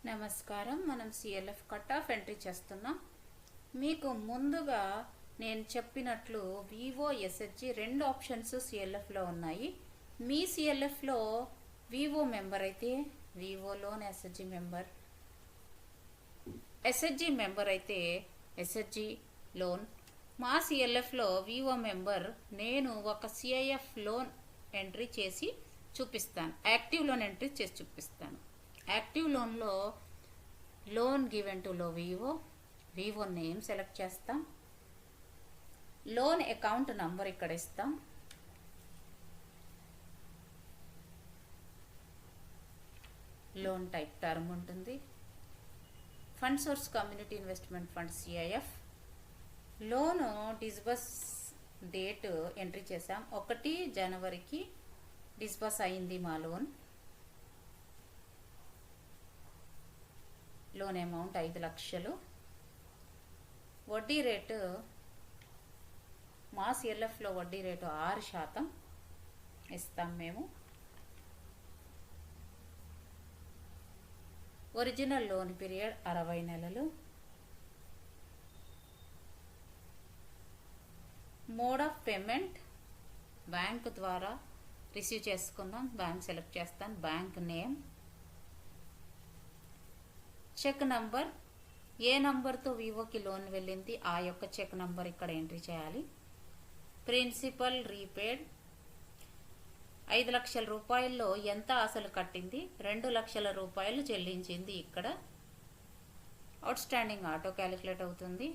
నమస్కారం. మనం CLF cut off entry చేస్తున్నాం. మీకు ముందుగా నేను చెప్పినట్లు వివో ఎస్హెచ్జి రెండు ఆప్షన్స్ సిఎల్ఎఫ్లో ఉన్నాయి. మీ సిఎల్ఎఫ్లో వివో మెంబర్ అయితే Vivo loan SHG member, SHG member అయితే ఎస్హెచ్జి లోన్. మా సిఎల్ఎఫ్లో వివో మెంబర్ నేను ఒక సిఐఎఫ్ లోన్ ఎంట్రీ చేసి చూపిస్తాను, యాక్టివ్ లోన్ ఎంట్రీ చేసి చూపిస్తాను. యాక్టివ్ లోన్లో loan given to Vivo name select చేస్తాం. లోన్ అకౌంట్ నంబర్ ఇక్కడ ఇస్తాం. లోన్ టైప్ టర్మ్ ఉంటుంది. Fund source community investment fund CIF. Loan disburse date entry చేసాం. 1 జనవరికి డిస్బర్స్ అయింది మా లోన్. లోన్ అమౌంట్ 5 లక్షలు. వడ్డీ రేటు మా సిఎల్ఎఫ్లో వడ్డీ రేటు 6% ఇస్తాం మేము. ఒరిజినల్ లోన్ పీరియడ్ 60 నెలలు. మోడ్ ఆఫ్ పేమెంట్ బ్యాంక్ ద్వారా రిసీవ్ చేసుకుందాం. బ్యాంక్ సెలెక్ట్ చేస్తాను. బ్యాంక్ నేమ్, చెక్ నంబర్, ఏ నంబర్తో వివోకి లోన్ వెళ్ళింది ఆ యొక్క చెక్ నంబర్ ఇక్కడ ఎంట్రీ చేయాలి. ప్రిన్సిపల్ రీపేడ్ 5 లక్షల రూపాయల్లో ఎంత అసలు కట్టింది, 2 లక్షల రూపాయలు చెల్లించింది. ఇక్కడ అవుట్ స్టాండింగ్ ఆటో క్యాలిక్యులేట్ అవుతుంది.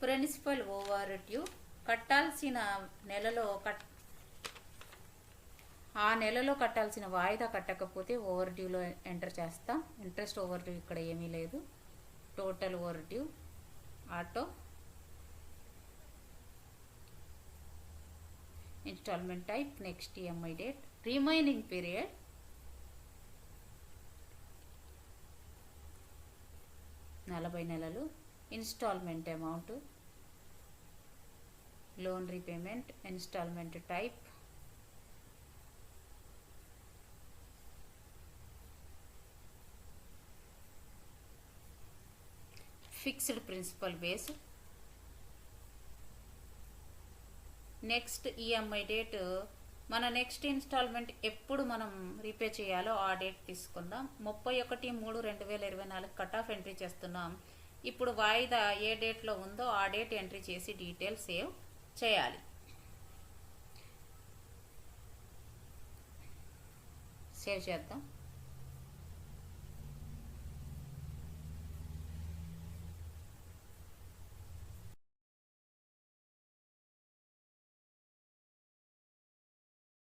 ప్రిన్సిపల్ ఓవర్ డ్యూ కట్టాల్సిన ఆ నెలలో కట్టాల్సిన వాయిదా కట్టకపోతే ఓవర్ డ్యూలో ఎంటర్ చేస్తాం. ఇంట్రెస్ట్ ఓవర్ డ్యూ ఇక్కడ ఏమీ లేదు. Total overdue auto. Instalment type next EMI date. Remaining period 40 నెలలు. Instalment amount, loan repayment, instalment type, fixed principal base. Next EMI date, మన నెక్స్ట్ ఇన్స్టాల్మెంట్ ఎప్పుడు మనం రీపే చేయాలో ఆ డేట్ తీసుకుందాం. 31/3/2024 కట్ ఆఫ్ ఎంట్రీ చేస్తున్నాం. ఇప్పుడు వాయిదా ఏ డేట్లో ఉందో ఆ డేట్ ఎంట్రీ చేసి డీటెయిల్ సేవ్ చేయాలి. సేవ్ చేద్దాం.